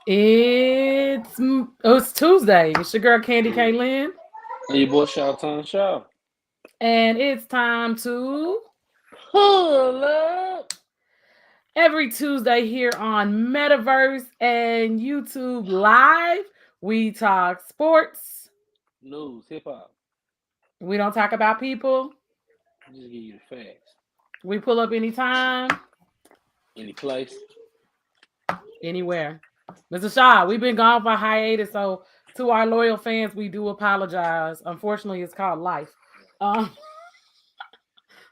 It's Tuesday. It's your girl Candy K. Lynn, And your boy Shawtown Shaw. and it's time to Pull up. every Tuesday here on Metaverse and YouTube Live. We talk sports. News, hip hop. We don't talk about people. Just give you the facts. We pull up anytime, Any place. anywhere. Mr. Shaw, we've been gone for hiatus, so to our loyal fans, we do apologize. Unfortunately, it's called life. Um,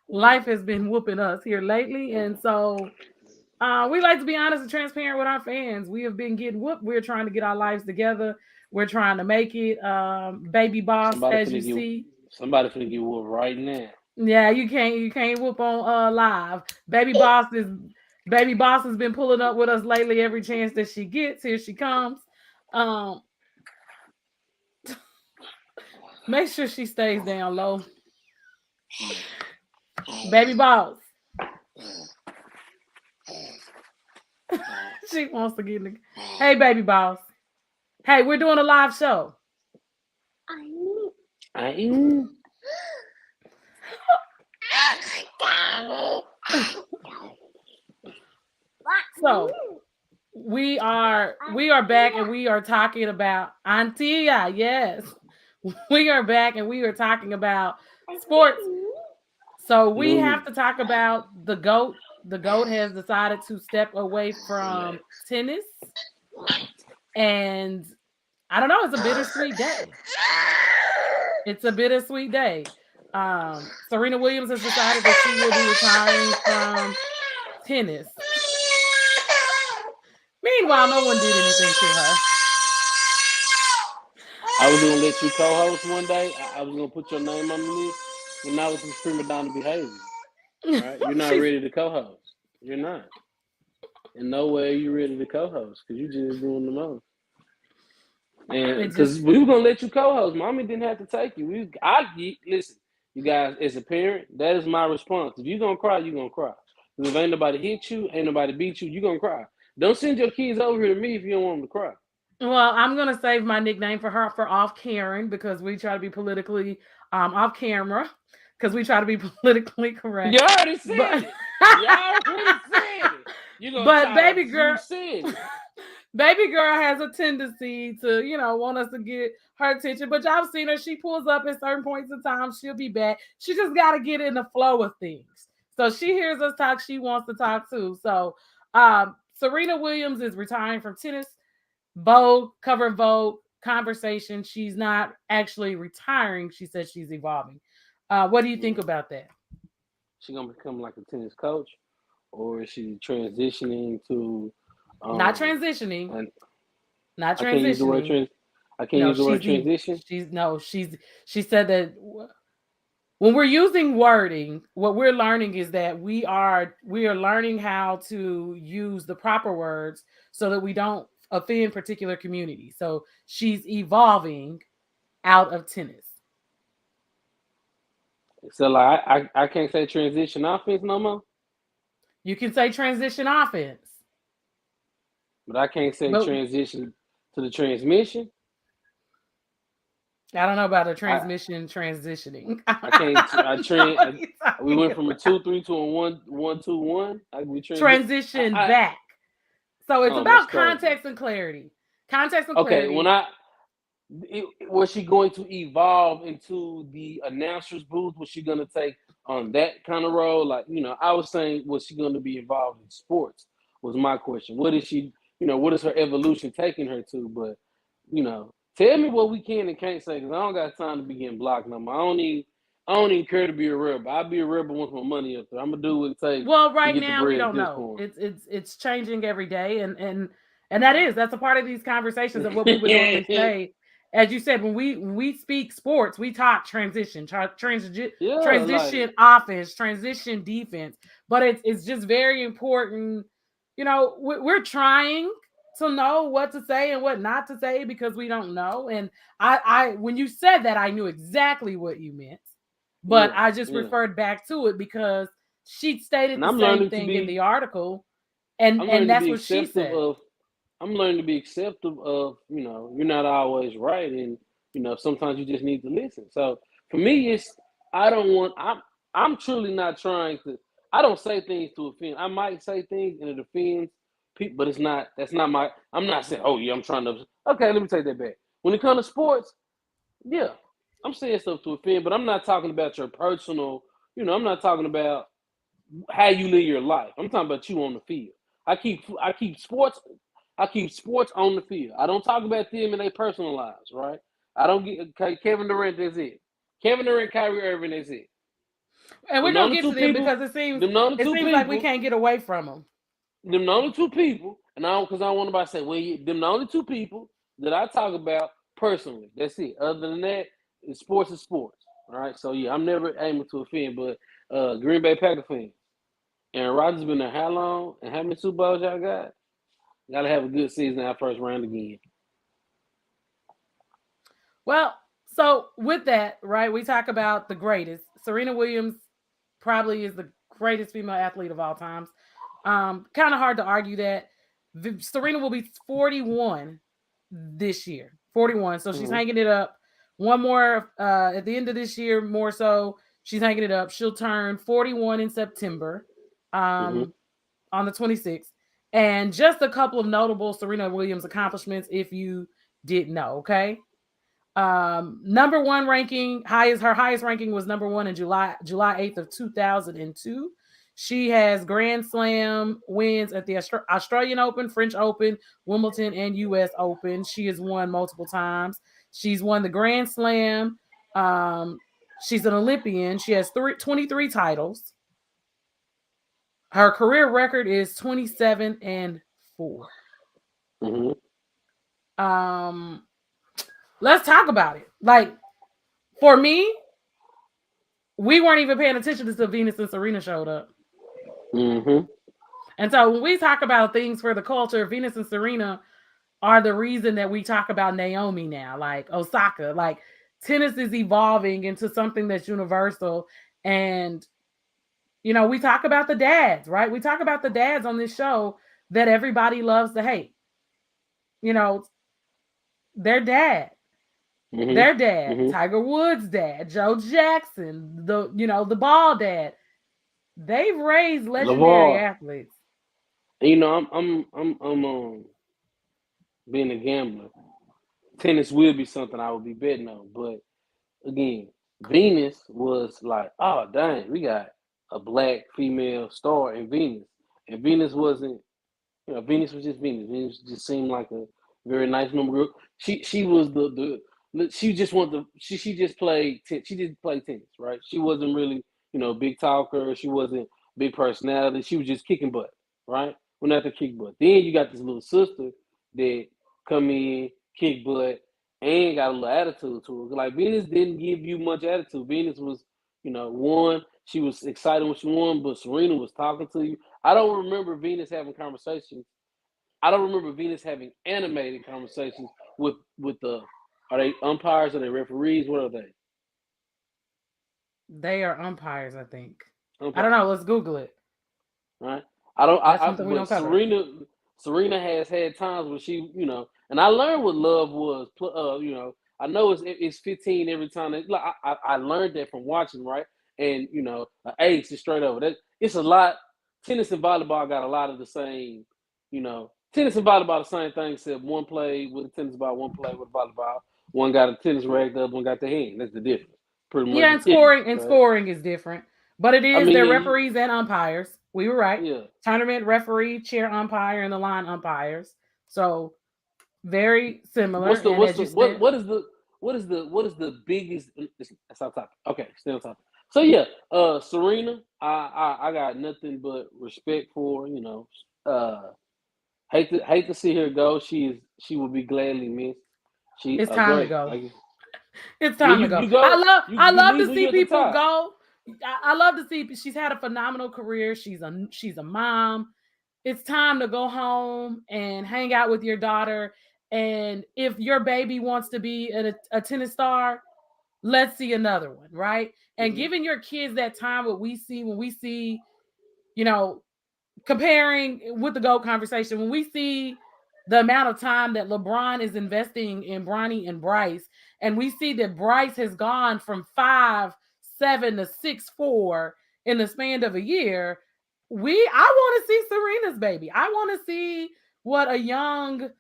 life has been whooping us here lately, and so we like to be honest and transparent with our fans. We have been getting whooped. We're trying to get our lives together. We're trying to make it. Baby boss, Somebody as you finna get see. somebody finna get whooped right now. Yeah, you can't whoop on live. Baby boss has been pulling up with us lately every chance that she gets. Here she comes. Um, make sure she stays down low. Baby boss. She wants to get in the. Hey, baby boss. Hey, we're doing a live show. I ain't. So we are back and we are talking about Antia. Yes, we are back and we are talking about sports. So we have News. to talk about the goat. The goat has decided to step away from Relax. tennis, and I don't know. It's a bittersweet day. It's a bittersweet day. Serena Williams has decided that she will be retiring from tennis. Meanwhile, no one did anything to her. I was gonna let you co-host one day. I was gonna put your name on the list, but not with some prima donna behavior. Right? You're not She's ready to co-host. You're not. In no way are you ready to co-host because you just doing the most. And it just because we were gonna let you co-host, mommy didn't have to take you. Listen, you guys. As a parent, that is my response. If you're gonna cry, you're gonna cry. Because if ain't nobody hit you, ain't nobody beat you, you're gonna cry. Don't send your kids over here to me if you don't want them to cry. well, I'm gonna save my nickname for her for off Karen because we try to be politically off camera because we try to be politically You correct. already said But it. You already said it. You're gonna but try to. baby You girl, said it. baby girl has a tendency to want us to get her attention. But y'all seen her; she pulls up at certain points in time. She'll be back. She just got to get in the flow of things. So she hears us talk. She wants to talk too. So Serena Williams is retiring from tennis. Vogue, cover Vogue, conversation. She's not actually retiring. She says she's evolving. What do you think Mm. about that? She gonna become like a tennis coach, or is she transitioning to? Not Um, transitioning. and Not I can't use the word transitioning. trans. I can't No, use the word transition. she said that when we're using wording, what we're learning is that we are learning how to use the proper words so that we don't offend particular communities. So she's evolving out of tennis. So like I can't say transition offense no more, You can say transition offense, but I can't say but transition to the transmission. I don't know about a I transmission transitioning. I can't. I know train. what you're We talking went from a about. 2-3 to a 1-1-2-1. Like we transit. Transition back. So it's Oh, that's about crazy. context and clarity. Context and Okay, when clarity. was she going to evolve into the announcer's booth? Was she going to take on that kind of role? Like, I was saying, was she going to be involved in sports? Was my question. What is she? What is her evolution taking her to? But tell me what we can and can't say because I don't got time to be getting blocked no more. I don't even care to be a rebel. I'll be a rebel once my money up there. I'm gonna do what it takes Well, to right get the now we bread at don't this know. point. It's changing every day, and that's a part of these conversations of what we would normally say. As you said, when we speak sports, we talk Yeah, like transition offense, transition defense. But it's just very important. We're trying to know what to say and what not to say because we don't know. And I when you said that, I knew exactly what you meant, but yeah, I just yeah. referred back to it because she stated And the I'm same learning to thing in the be article, and I'm and learning to that's be what she accepting said. of I'm learning to be accepting of, you're not always right, and sometimes you just need to listen. So for me, it's I don't want I'm truly not trying to. I don't say things to offend. I might say things and it offends people, but that's not my. I'm not saying, oh yeah, I'm trying to. Okay, let me take that back. When it comes to sports, yeah, I'm saying stuff to offend, but I'm not talking about your personal. I'm not talking about how you live your life. I'm talking about you on the field. I keep sports on the field. I don't talk about them in their personal lives, right? I don't get okay, Kevin Durant. That's it. Kevin Durant, Kyrie Irving. That's it. And we're Them gonna only get to two them people. because it seems Them only it two seems like we people. can't get away from them. Them only two people. And I don't because I don't want nobody to say, well, them the only two people that I talk about personally. That's it. Other than that, sports is sports. All right. So yeah, I'm never aiming to offend, but Green Bay Packer fans. Aaron Rodgers been there how long? And how many Super Bowls y'all got? Gotta have a good season our first round again. Well, so with that, right, we talk about the greatest. Serena Williams probably is the greatest female athlete of all times. Kind of hard to argue that. Serena will be 41 this year. 41. So she's Mm-hmm. hanging it up. One more at the end of this year, more so. She's hanging it up. She'll turn 41 in September Mm-hmm. on the 26th. And just a couple of notable Serena Williams accomplishments if you didn't know, okay? Number one ranking, her highest ranking was number one in July 8th of 2002. She has Grand Slam wins at the Australian Open, French Open, Wimbledon, and US Open. She has won multiple times. She's won the Grand Slam. She's an Olympian. She has 23 titles. Her career record is 27-4. Mm-hmm. Let's talk about it. Like, for me, we weren't even paying attention until Venus and Serena showed up. Mm-hmm. And so when we talk about things for the culture, Venus and Serena are the reason that we talk about Naomi now, like Osaka. Like, tennis is evolving into something that's universal. And, we talk about the dads, right? We talk about the dads on this show that everybody loves to hate. Their dad. Mm-hmm. Their dad, Mm-hmm. Tiger Woods' dad, Joe Jackson, the ball dad. They've raised legendary LeVar. athletes. I'm being a gambler. Tennis will be something I would be betting on, but again, Venus was like, oh dang, we got a black female star in Venus, and Venus wasn't. Venus was just Venus. Venus just seemed like a very nice number. She was she just wanted she just played she just played tennis, right? She wasn't really big talker. She wasn't big personality. She was just kicking butt, right? Went out to kick butt. Then you got this little sister that come in, kick butt, and got a little attitude to her. Like Venus didn't give you much attitude. Venus was won. She was excited when she won, but Serena was talking to you. I don't remember Venus having conversations. I don't remember Venus having animated conversations with the. Are they umpires? Are they referees? What are they? They are umpires, I think. I Umpires. don't know. Let's Google it. Right. I don't. That's something we But don't cover. Serena has had times where she, and I learned what love was. I know it's 15 every time. I learned that from watching, right? And an ace is straight over. That it's a lot. Tennis and volleyball got a lot of the same. Tennis and volleyball the same thing. Except one play with a tennis ball, one play with a volleyball. One got a tennis rag, the other one got the hand. That's the difference. Pretty much Yeah, the and thickness. scoring is different. But it I is their mean, referees and umpires. We were right. yeah. Tournament referee, chair umpire, and the line umpires. So very similar. And as you said, what is the biggest? That's off topic. Okay, stay on topic. So yeah, Serena, I got nothing but respect for. Hate to see her go. She will be gladly missed. She it's time to great. go. Like, It's I mean, time to go. you go, I you love leave to when see you're at the people top. go. I love to see she's had a phenomenal career. She's a mom. It's time to go home and hang out with your daughter. And if your baby wants to be a tennis star, let's see another one, right? And giving your kids that time, what we see when we see, comparing with the GOAT conversation, when we see the amount of time that LeBron is investing in Bronny and Bryce, and we see that Bryce has gone from 5'7" to 6'4" in the span of a year. I want to see Serena's baby. I want to see what a young,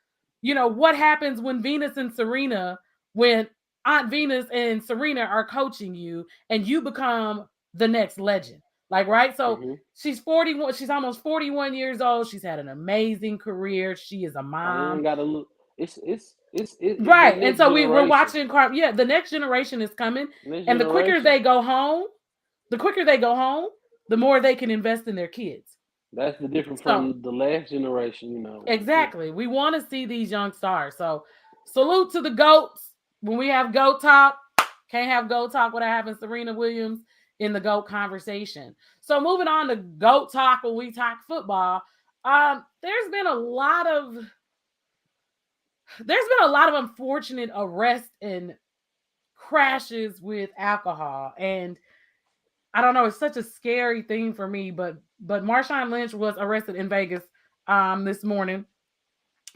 what happens when Venus and Serena, when Aunt Venus and Serena are coaching you, and you become the next legend. Like, right? So Mm-hmm. she's 41. She's almost 41 years old. She's had an amazing career. She is a I mom. ain't gotta look. It's the Right. And next so we're generation. watching yeah, the next generation is coming. Next And generation. the quicker they go home, the more they can invest in their kids. That's the difference So from the last generation. Yeah. exactly. We want to see these young stars. So salute to the GOATs. When we have GOAT talk, can't have GOAT talk without having Serena Williams in the GOAT conversation. So moving on to GOAT talk when we talk football, there's been a lot of unfortunate arrests and crashes with alcohol. And I don't know, it's such a scary thing for me, but Marshawn Lynch was arrested in Vegas this morning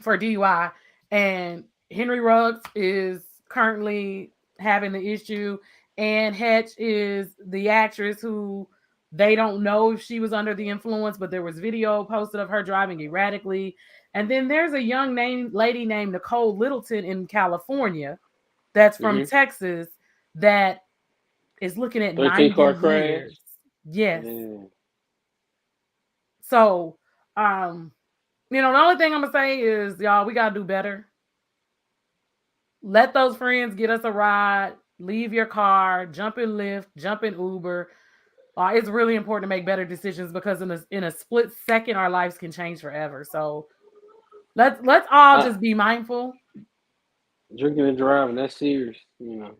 for DUI, and Henry Ruggs is currently having the issue, and Hetch is the actress who they don't know if she was under the influence, but there was video posted of her driving erratically. And then there's a lady named Nicole Littleton in California that's from Mm-hmm. Texas that is looking at 13 90 car crash. years. Yes. Yeah. So, the only thing I'm gonna say is, y'all, we gotta do better. Let those friends get us a ride. Leave your car. Jump in Lyft. Jump in Uber. It's really important to make better decisions because in a split second, our lives can change forever. So let's all I, just be mindful. Drinking and driving, that's serious. You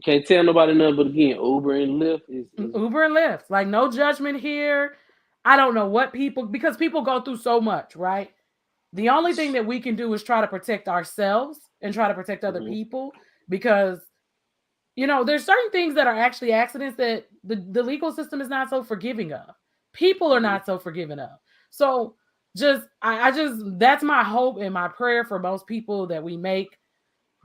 can't tell nobody nothing. But again, Uber and Lyft is Uber and Lyft. Like, no judgment here. I don't know what because people go through so much, right? The only thing that we can do is try to protect ourselves and try to protect other mm-hmm. people because, there's certain things that are actually accidents that the legal system is not so forgiving of. People are Mm-hmm. not so forgiving of. So that's my hope and my prayer for most people, that we make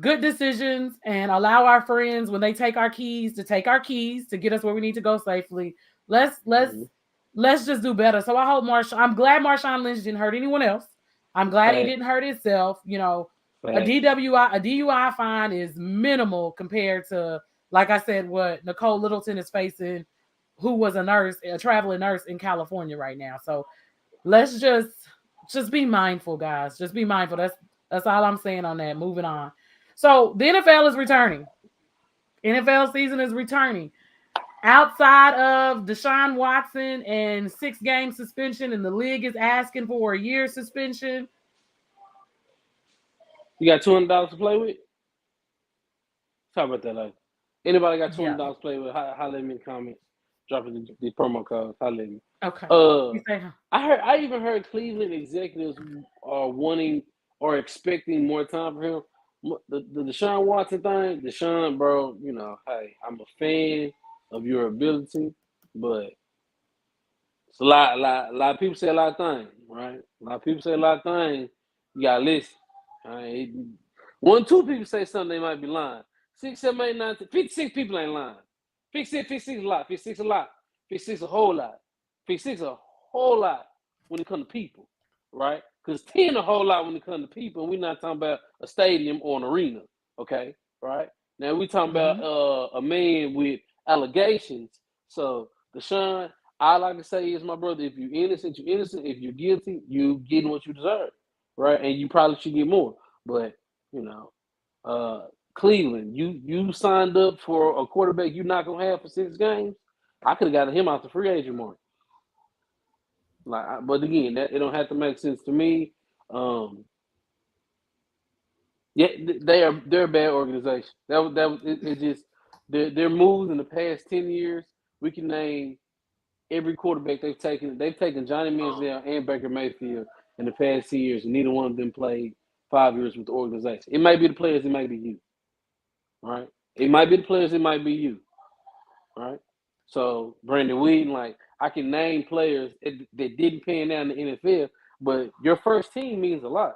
good decisions and allow our friends, when they take our keys, to take our keys to get us where we need to go safely. Let's let's Mm-hmm. let's just do better. So I hope I'm glad Marshawn Lynch didn't hurt anyone else. I'm glad he Fact. didn't hurt himself. A Fact. DUI fine is minimal compared to, like I said, what Nicole Littleton is facing, who was a traveling nurse in California right now. So let's just be mindful, guys. Just be mindful. That's all I'm saying on that. Moving on. So the NFL is returning. NFL season is returning. Outside of Deshaun Watson and 6-game suspension, and the league is asking for a year suspension. You got $200 to play with? Talk about that later. Anybody got Yeah. $200 to play with? Holler at me in the comments. Dropping the promo code. Holler at me. Okay. I even heard Cleveland executives are wanting or expecting more time for him. The Deshaun Watson thing, Deshaun, bro, hey, I'm a fan of your ability, but it's a lot of people say a lot of things, right? A lot of people say a lot of things. You gotta listen. All right? One, two people say something, they might be lying. 6, 7, 8, 9, 10, 56 people ain't lying. 56 a lot. 56 a lot. 56 a whole lot. 56 a whole lot when it comes to people, right? Because 10 a whole lot when it comes to people, and we're not talking about a stadium or an arena, okay? Right? Now we talking about a man with allegations. So Deshaun, all I can say is, my brother, if you're innocent, you're innocent. If you're guilty, you getting what you deserve, right? And you probably should get more. But Cleveland, you signed up for a quarterback you're not gonna have for 6 games. I could have gotten him out the free agent market. But again, that it don't have to make sense to me. Yeah, they're a bad organization. It just their moves in the past 10 years. We can name every quarterback they've taken. They've taken Johnny Manziel and Baker Mayfield in the past 2 years, and neither one of them played 5 years with the organization. It might be the players, it might be you, right? It might be the players, it might be you, right? So Brandon Whedon, I can name players that didn't pan out in the NFL, but your first team means a lot.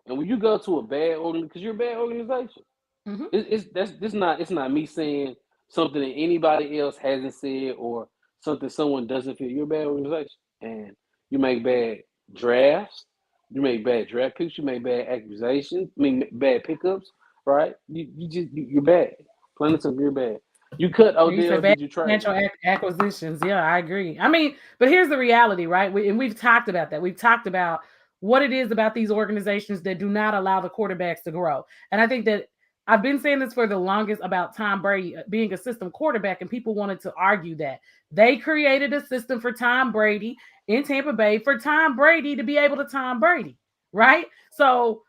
And when you go to a bad organization, because you're a bad organization, Mm-hmm. it's not me saying something that anybody else hasn't said or something someone doesn't feel. You're a bad organization, and you make bad drafts, you make bad draft picks, you make bad accusations, I mean bad pickups, right? You're bad. Plain and simple, you're bad. You cut You Odell, said bad did you trade him? financial acquisitions. Yeah, I agree. I mean, but here's the reality, right? And we've talked about that. We've talked about what it is about these organizations that do not allow the quarterbacks to grow. And I think that I've been saying this for the longest about Tom Brady being a system quarterback, and people wanted to argue that they created a system for Tom Brady in Tampa Bay for Tom Brady to be able to Tom Brady, right? So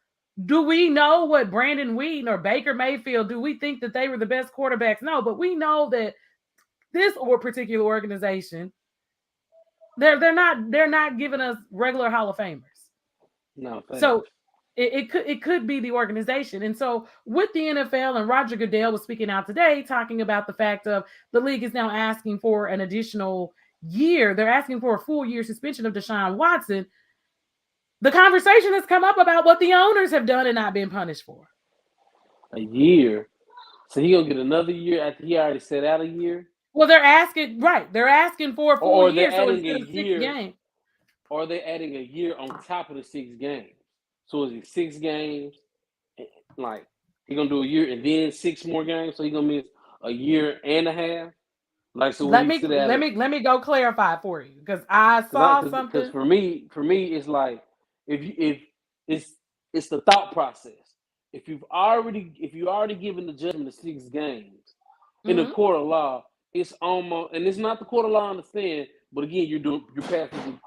do we know what Brandon Wheaton or Baker Mayfield, do we think that they were the best quarterbacks? No, but we know that this or particular organization, they're not giving us regular Hall of Famers. No, thanks. So it could be the organization. And so with the NFL, and Roger Goodell was speaking out today talking about the fact of the league is now asking for an additional year. They're asking for a full year suspension of Deshaun Watson. The conversation has come up about what the owners have done and not been punished for. A year. So he gonna get another year after he already set out a year? Well, they're asking, right? They're asking for a full Or they're year, so adding instead a of six year, games, or they're adding a year on top of the 6 games. So is it 6 games? Like he gonna do a year and then 6 more games, so he gonna miss a year and a half. Like so when let you me sit at let it, me let me go clarify for you because I because I saw because something. for me it's like if it's the thought process. If you already given the judgment of 6 games in the Mhm. court of law, it's almost, and it's not the court of law, I understand, but again you're passing,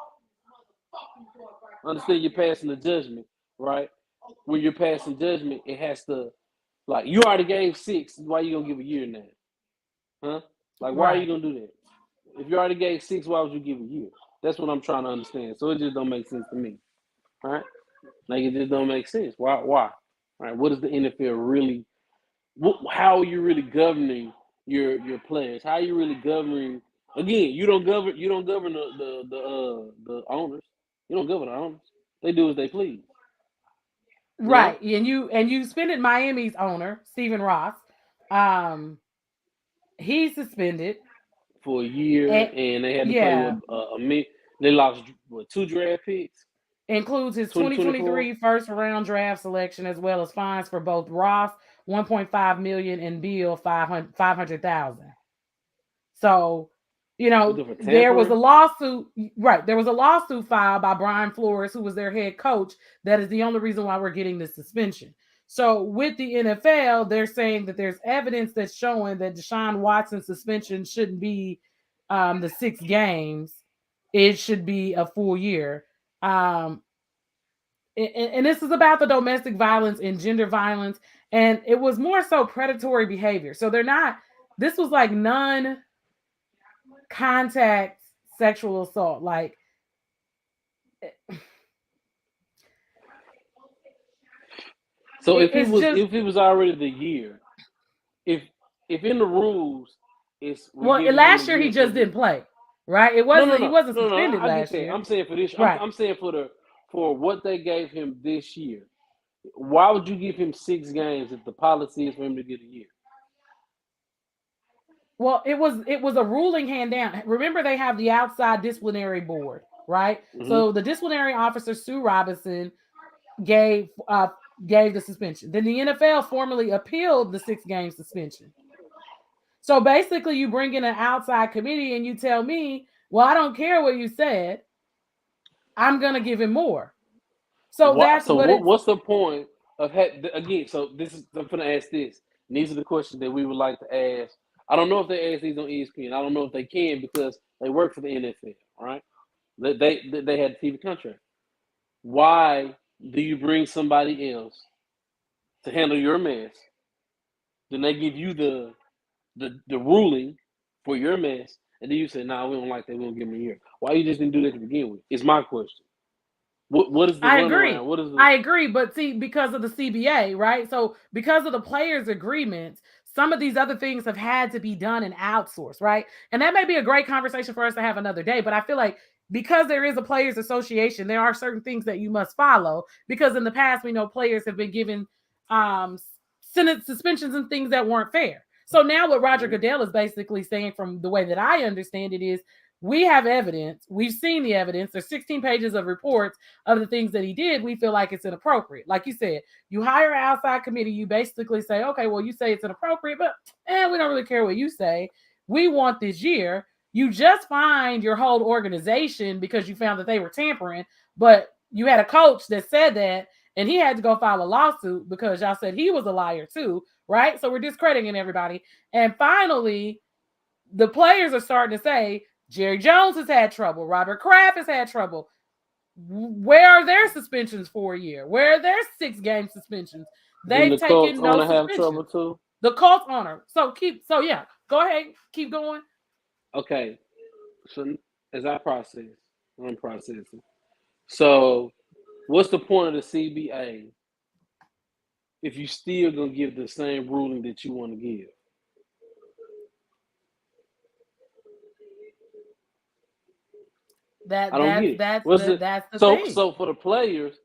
understand, you're passing the judgment, right? When you're passing judgment, it has to, like, you already gave 6. Why you gonna give a year now? Huh? Like, why are you Right. gonna do that? If you already gave 6, why would you give a year? That's what I'm trying to understand. So it just don't make sense to me, right? Like it just don't make sense. Why? Why? Right? What is the NFL really? How are you really governing your players? How are you really governing? Again, you don't govern the owners. You don't govern the owners. They do as they please. You know, Right. And you suspended Miami's owner, Stephen Ross. Um, he's suspended. for a year, And and they had to play with yeah, they lost what, 2 draft picks, includes his 2024. 2023 first round draft selection as well as fines for both Ross 1.5 million and Beal 500,000. So, Was it for there was a tampering? lawsuit, right? There was a lawsuit filed by Brian Flores, who was their head coach. That is the only reason why we're getting this suspension. So, with the NFL, they're saying that there's evidence that's showing that Deshaun Watson's suspension shouldn't be the 6 games, it should be a full year. Um, and this is about the domestic violence and gender violence, and it was more so predatory behavior. So, they're not, this was like none contact sexual assault. Like, So it's just, if it was already the year, if in the rules it's we're well, giving him a last year he year for just the, didn't play, right? It no no wasn't, he no wasn't no no suspended I get last that. year, I'm saying for this, right? I'm saying for what they gave him this year. Why would you give him 6 games if the policy is for him to get a year? Well, it was a ruling hand down. Remember, they have the outside disciplinary board, right? Hmm. So the disciplinary officer Sue Robinson gave uh gave the suspension. Then the NFL formally appealed the 6 game suspension. So basically, you bring in an outside committee and you tell me, well, I don't care what you said, I'm gonna give him more. So What? that's So what it's. what's the point of again? So this is, I'm gonna ask this. And these are the questions that we would like to ask. I don't know if they ask these on ESPN. I don't know if they can because they work for the NFL. Right? They had a TV contract. Why do you bring somebody else to handle your mess? Then they give you the ruling for your mess, and then you say, "Nah, we don't like that. We don't give them a year." Why you just didn't do that to begin with? Is my question. What is the I agree. runaround? What is the I agree, but see, because of the CBA, right? So because of the players' agreements, some of these other things have had to be done and outsourced, right? And that may be a great conversation for us to have another day. But I feel like because there is a players association, there are certain things that you must follow, because in the past we know players have been given sentence suspensions and things that weren't fair. So now what Roger Goodell is basically saying, from the way that I understand it, is we have evidence. We've seen the evidence. There's 16 pages of reports of the things that he did. We feel like it's inappropriate. Like you said, you hire an outside committee. You basically say, okay, well, you say it's inappropriate, but we don't really care what you say. We want this year. You just fined your whole organization because you found that they were tampering, but you had a coach that said that, and he had to go file a lawsuit because y'all said he was a liar too, right? So we're discrediting everybody. And finally, the players are starting to say, Jerry Jones has had trouble. Robert Kraft has had trouble. Where are their suspensions for a year? Where are their 6-game suspensions? They've taken no suspensions. Have trouble too? The Colts owner. So go ahead, keep going. Okay. So as I'm processing. So what's the point of the CBA if you still gonna give the same ruling that you want to give? I don't get it. That's the thing. So for the players,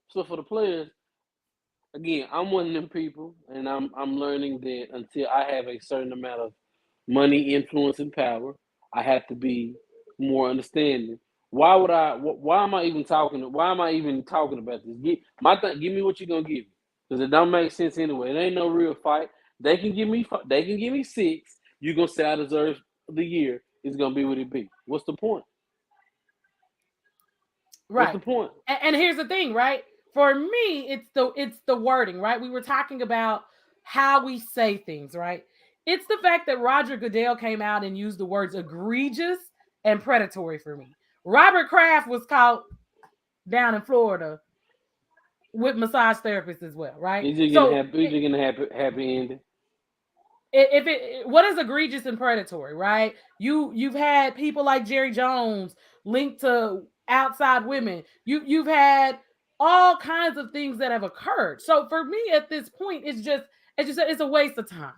again, I'm one of them people, and I'm learning that until I have a certain amount of money, influence, and power, I have to be more understanding. Why am I even talking about this? Give me what you're gonna give me, because it don't make sense anyway. It ain't no real fight. They can give me 6. You're gonna say I deserve the year. It's gonna be what it be. What's the point? Right. What's the point? And here's the thing, right? For me, it's the wording, right? We were talking about how we say things, right? It's the fact that Roger Goodell came out and used the words egregious and predatory for me. Robert Kraft was caught down in Florida with massage therapists as well, right? He's gonna have happy ending. What is egregious and predatory, right? You've had people like Jerry Jones linked to outside women. You've had all kinds of things that have occurred. So for me at this point, it's just, as you said, it's a waste of time.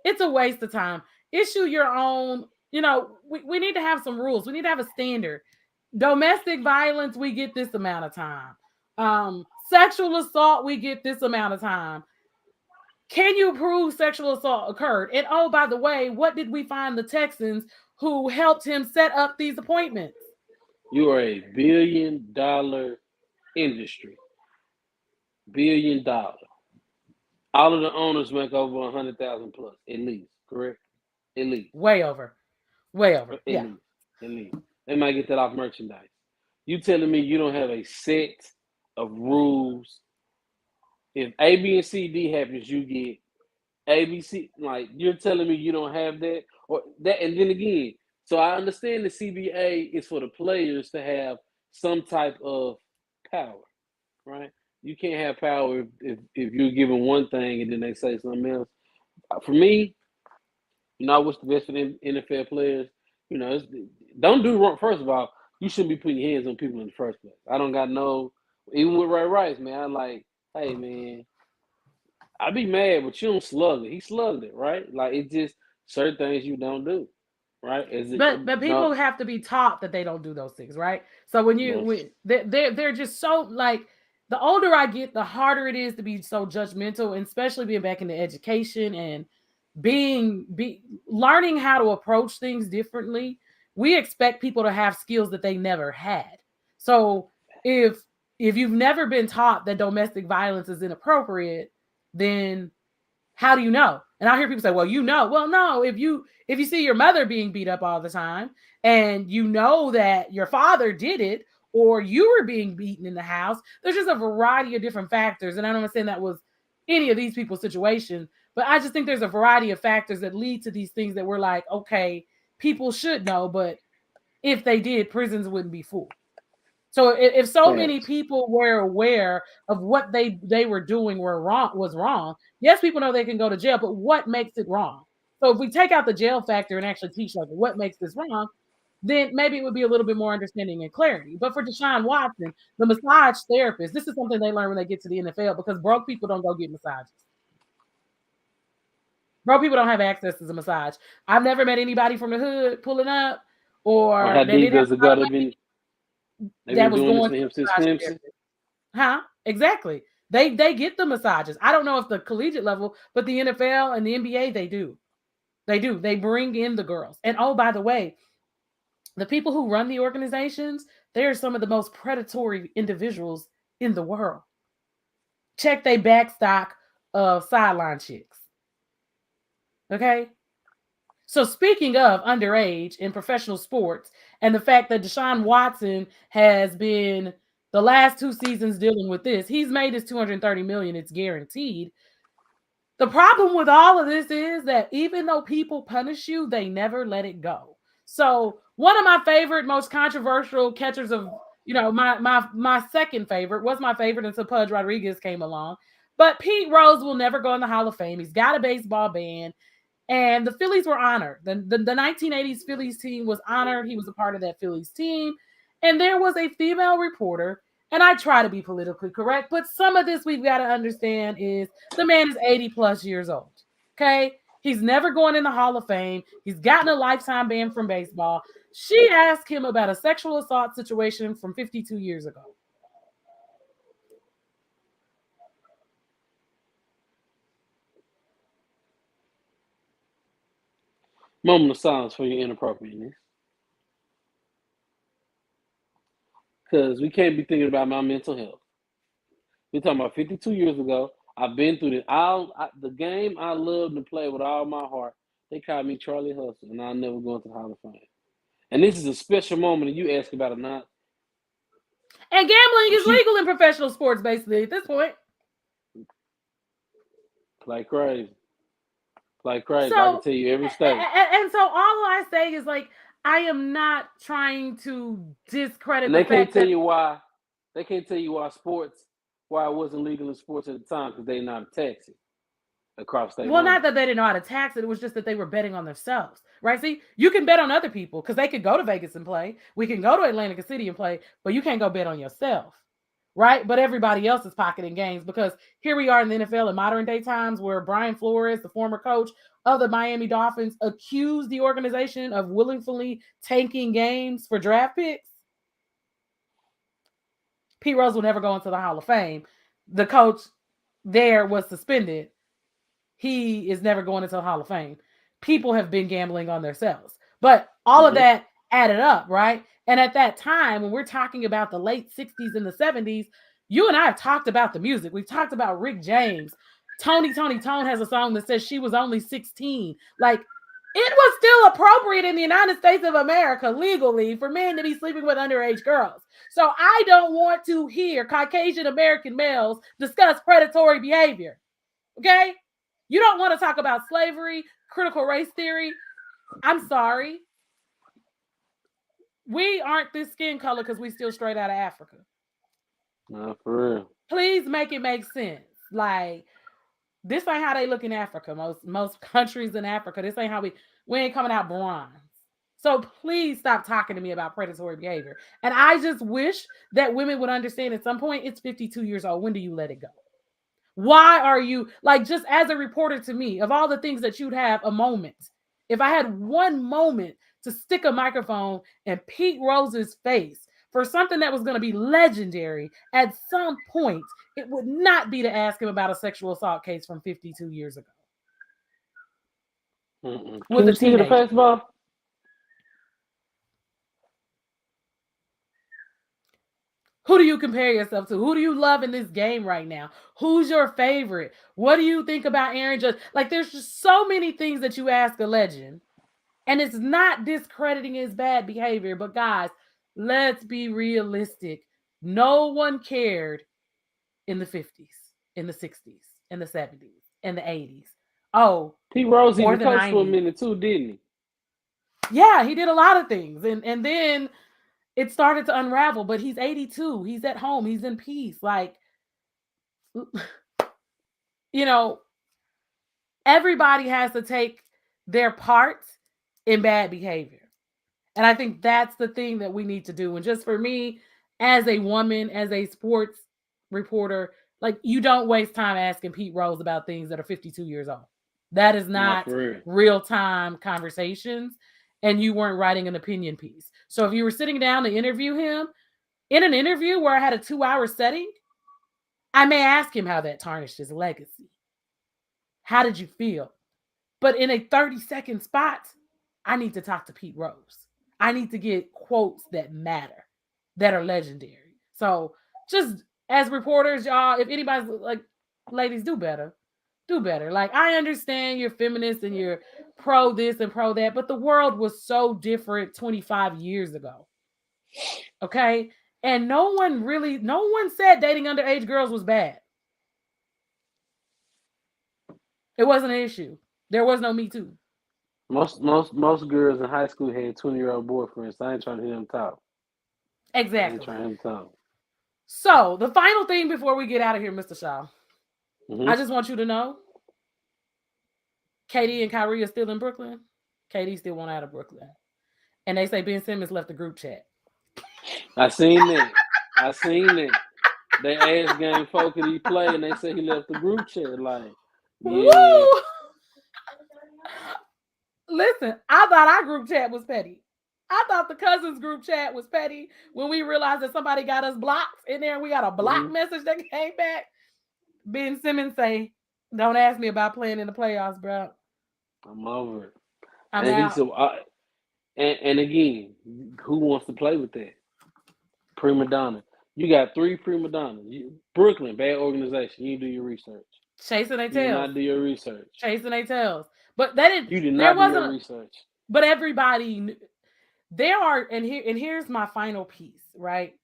It's a waste of time. Issue your own, we need to have some rules. We need to have a standard. Domestic violence, we get this amount of time. Sexual assault, we get this amount of time. Can you prove sexual assault occurred? And oh, by the way, what did we find the Texans who helped him set up these appointments? You are a $1 billion industry. $1 billion. All of the owners make over 100,000 plus, at least, correct? At least. Way over. At least. They might get that off merchandise. You telling me you don't have a set of rules? If A, B, and C, D happens, you get A, B, C. Like, you're telling me you don't have that? Or that, and then again, so I understand the CBA is for the players to have some type of power, right? You can't have power if you're given one thing and then they say something else. For me, what's the best for the NFL players? Don't do wrong. First of all, you shouldn't be putting your hands on people in the first place. I don't got even with Ray Rice, man, I'm like, hey, man, I'd be mad, but you don't slug it. He slugged it, right? Like, it's just certain things you don't do, right? But people have to be taught that they don't do those things, right? So when they're just so, like, the older I get, the harder it is to be so judgmental, and especially being back into education and learning how to approach things differently. We expect people to have skills that they never had. So if you've never been taught that domestic violence is inappropriate, then how do you know? And I hear people say, well, no, if you see your mother being beat up all the time and you know that your father did it, or you were being beaten in the house, there's just a variety of different factors. And I don't understand that was any of these people's situation, but I just think there's a variety of factors that lead to these things that we're like, okay, people should know, but if they did, prisons wouldn't be full. So if so many people were aware of what they were doing was wrong, yes, people know they can go to jail, but what makes it wrong? So if we take out the jail factor and actually teach like what makes this wrong, then maybe it would be a little bit more understanding and clarity. But for Deshaun Watson, the massage therapist, this is something they learn when they get to the NFL, because broke people don't go get massages. Broke people don't have access to the massage. I've never met anybody from the hood pulling up, or how deep does it gotta be? They've that been was doing this going for to him since massage Clemson. therapist. Huh? Exactly. They get the massages. I don't know if the collegiate level, but the NFL and the NBA, they do. They do. They bring in the girls. And oh, by the way, the people who run the organizations, they are some of the most predatory individuals in the world. Check they backstock of sideline chicks. Okay? So speaking of underage in professional sports and the fact that Deshaun Watson has been the last 2 seasons dealing with this, he's made his $230 million, it's guaranteed. The problem with all of this is that even though people punish you, they never let it go. So one of my favorite, most controversial catchers of, my second favorite was my favorite until Pudge Rodriguez came along. But Pete Rose will never go in the Hall of Fame. He's got a baseball ban. And the Phillies were honored. The 1980s Phillies team was honored. He was a part of that Phillies team. And there was a female reporter, and I try to be politically correct, but some of this we've got to understand is the man is 80 plus years old. Okay? He's never going in the Hall of Fame. He's gotten a lifetime ban from baseball. She asked him about a sexual assault situation from 52 years ago. Moment of silence for your inappropriateness. Because we can't be thinking about my mental health. We're talking about 52 years ago. I've been through this. The game I love to play with all my heart, they called me Charlie Hustle, and I'll never go into the Hall of Fame. And this is a special moment, and you ask about it not. And gambling is legal in professional sports, basically, at this point. Play crazy. Like crazy. So, I can tell you every state. And so all I say is like, I am not trying to discredit the fact that they can't tell you why. They can't tell you why it wasn't legal in sports at the time, because they didn't know how to tax it across state. Well, not that they didn't know how to tax it. It was just that they were betting on themselves, right? See, you can bet on other people because they could go to Vegas and play. We can go to Atlantic City and play, but you can't go bet on yourself. Right? But everybody else is pocketing games because here we are in the NFL in modern day times where Brian Flores, the former coach of the Miami Dolphins, accused the organization of willfully tanking games for draft picks. Pete Rose will never go into the Hall of Fame. The coach there was suspended. He is never going into the Hall of Fame. People have been gambling on themselves. But all of that added up, right? And at that time, when we're talking about the late 60s and the 70s, you and I have talked about the music. We've talked about Rick James. Tony Tone has a song that says she was only 16. Like, it was still appropriate in the United States of America legally for men to be sleeping with underage girls. So I don't want to hear Caucasian American males discuss predatory behavior. Okay? You don't want to talk about slavery, critical race theory. I'm sorry. We aren't this skin color because we still straight out of Africa. Not for real. Please make it make sense. Like, this ain't how they look in Africa. Most countries in Africa, this ain't how we ain't coming out bronze. So please stop talking to me about predatory behavior. And I just wish that women would understand at some point, it's 52 years old. When do you let it go? Why are you, like, just as a reporter to me, of all the things that you'd have a moment, if I had one moment to stick a microphone in Pete Rose's face for something that was going to be legendary at some point, it would not be to ask him about a sexual assault case from 52 years ago. With a teenager. The baseball? Who do you compare yourself to? Who do you love in this game right now? Who's your favorite? What do you think about Aaron Judge? Like, there's just so many things that you ask a legend. And it's not discrediting his bad behavior. But guys, let's be realistic. No one cared in the 50s, in the 60s, in the 70s, in the 80s. Oh, Pete Rose even coached for a minute too, didn't he? Yeah, he did a lot of things. And then it started to unravel, but he's 82. He's at home. He's in peace. Like, everybody has to take their part in bad behavior. And I think that's the thing that we need to do. And just for me, as a woman, as a sports reporter, like, you don't waste time asking Pete Rose about things that are 52 years old. That is not real-time conversations. And you weren't writing an opinion piece. So if you were sitting down to interview him, In an interview where I had a 2-hour setting, I may ask him how that tarnished his legacy. How did you feel? But in a 30-second spot, I need to talk to Pete Rose. I need to get quotes that matter, that are legendary. So just as reporters, y'all, if anybody's like, ladies, do better. Do better. Like, I understand you're feminist and you're pro this and pro that, but the world was so different 25 years ago. Okay? And no one said dating underage girls was bad. It wasn't an issue. There was no Me Too. Most girls in high school had 20-year-old boyfriends. So I ain't trying to hear them talk. Exactly. I ain't trying to hear them talk. So the final thing before we get out of here, Mr. Shaw, Mm-hmm. I just want you to know, KD and Kyrie are still in Brooklyn. KD still won't out of Brooklyn, and they say Ben Simmons left the group chat. I seen that. They asked Game 4 could he play, and they said he left the group chat. Like, yeah. Woo! Listen, I thought our group chat was petty. I thought the cousins group chat was petty when we realized that somebody got us blocked in there and we got a block message that came back. Ben Simmons say, "Don't ask me about playing in the playoffs, bro. I'm over it." I'm and out." He said, and again, who wants to play with that? Prima donna. You got 3 prima donnas. Brooklyn, bad organization. You do your research. Chasing their You did tails. not do your research. Chasing their tails. But they didn't. You did There not do wasn't. your research. But everybody, there are, and here's my final piece, right?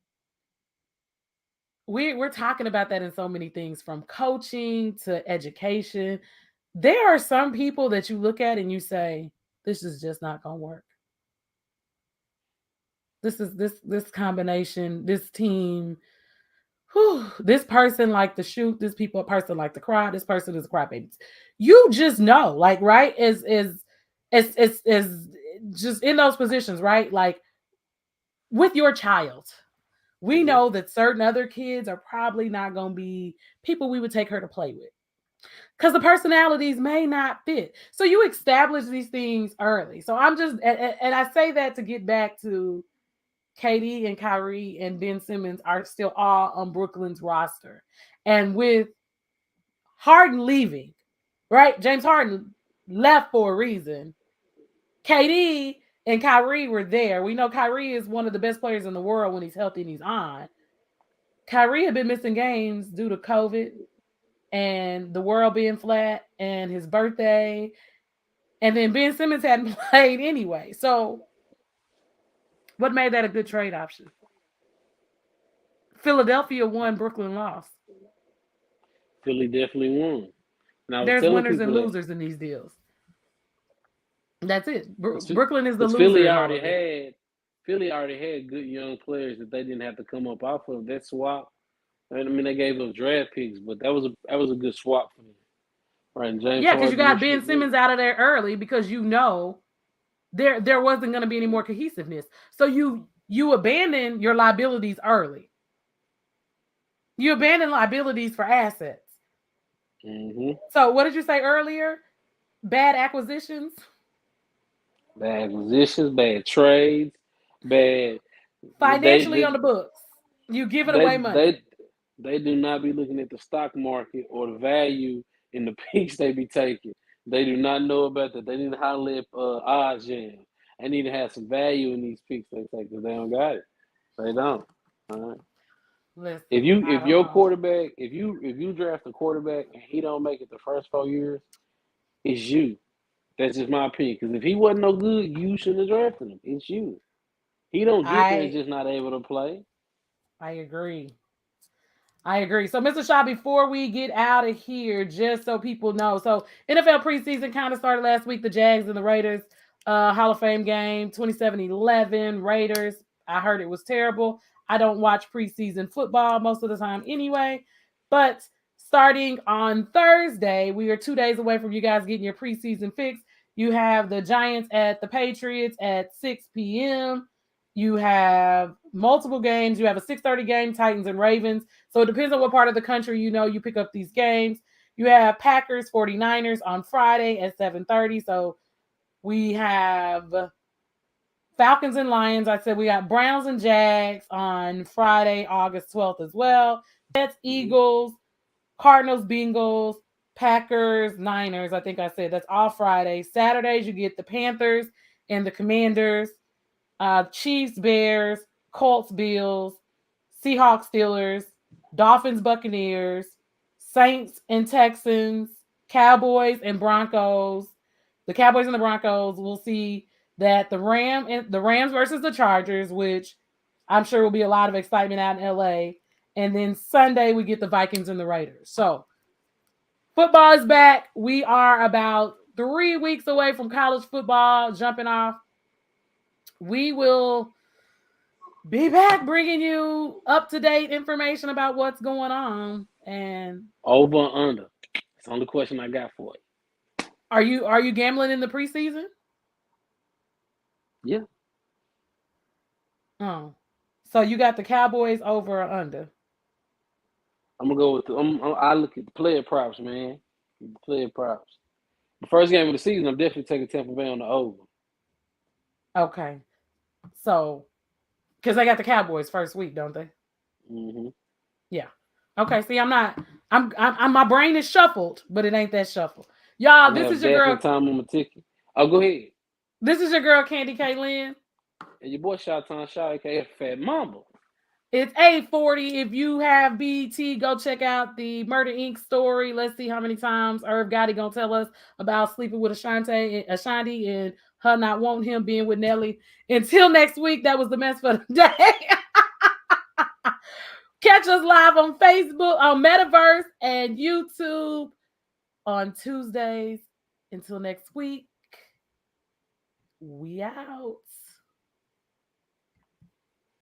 We're talking about that in so many things, from coaching to education. There are some people that you look at and you say, this is just not gonna work. This combination, this team, this person like to shoot, this person like to cry, this person is a crybaby. You just know, like, right? Is just in those positions, right? Like with your child, we know that certain other kids are probably not going to be people we would take her to play with because the personalities may not fit. So you establish these things early. So I'm just, and I say that to get back to KD and Kyrie and Ben Simmons are still all on Brooklyn's roster. And with Harden leaving, right? James Harden left for a reason. KD and Kyrie were there. We know Kyrie is one of the best players in the world when he's healthy and he's on. Kyrie had been missing games due to COVID and the world being flat and his birthday. And then Ben Simmons hadn't played anyway. So what made that a good trade option? Philadelphia won, Brooklyn lost. Philly definitely won. There's winners and losers in these deals. That's it. Brooklyn is the loser. Philly already had good young players that they didn't have to come up off of. That swap, I mean, they gave up draft picks, but that was a good swap for them. Right, James. Yeah, because you got Ben Simmons out of there early because you know there wasn't going to be any more cohesiveness. So you abandon your liabilities early. You abandon liabilities for assets. Mm-hmm. So what did you say earlier? Bad acquisitions? Bad acquisitions, bad trades, bad financially on the books. You giving away money. They do not be looking at the stock market or the value in the picks they be taking. They do not know about that. They need to holler at odds jam. They need to have some value in these picks they take because they don't got it. They don't. All right. Listen, if your quarterback, if you draft a quarterback and he don't make it the first 4 years, it's you. That's just my opinion. Because if he wasn't no good, you shouldn't have drafted him. It's you. He don't get there and just not able to play. I agree. So, Mr. Shaw, before we get out of here, just so people know, so NFL preseason kind of started last week. The Jags and the Raiders Hall of Fame game, 27-11 Raiders. I heard it was terrible. I don't watch preseason football most of the time anyway. But starting on Thursday, we are 2 days away from you guys getting your preseason fix. You have the Giants at the Patriots at 6 p.m. You have multiple games. You have a 6:30 game, Titans and Ravens. So it depends on what part of the country you pick up these games. You have Packers, 49ers on Friday at 7:30. So we have Falcons and Lions. I said we got Browns and Jags on Friday, August 12th as well. Jets, Eagles, Cardinals, Bengals, Packers, Niners. I think I said that's all Friday. Saturdays, you get the Panthers and the Commanders, Chiefs, Bears, Colts, Bills, Seahawks, Steelers, Dolphins, Buccaneers, Saints and Texans, Cowboys and Broncos. The Cowboys and the Broncos. We'll see that the Rams versus the Chargers, which I'm sure will be a lot of excitement out in LA. And then Sunday we get the Vikings and the Raiders. So football is back. We are about 3 weeks away from college football jumping off. We will be back bringing you up-to-date information about what's going on. And over and under. It's the only question I got for it. Are you gambling in the preseason? Yeah. Oh, so you got the Cowboys over or under? I'm gonna go with I look at the player props, man. The player props. The first game of the season, I'm definitely taking Tampa Bay on the over. Okay, so because they got the Cowboys first week, don't they? Mm-hmm. Yeah. Okay. See, I'm my brain is shuffled, but it ain't that shuffled. Y'all, this is your girl. Time on my ticket. Oh, go ahead. This is your girl, Candy K. Lynn. And your boy Shawtown Shaw, aka Fat Mamba. It's 8:40. If you have BT, go check out the Murder Inc. story. Let's see how many times Irv Gotti gonna tell us about sleeping with Ashanti and her not wanting him being with Nelly. Until next week, that was the mess for the day. Catch us live on Facebook, on Metaverse, and YouTube on Tuesdays. Until next week, we out.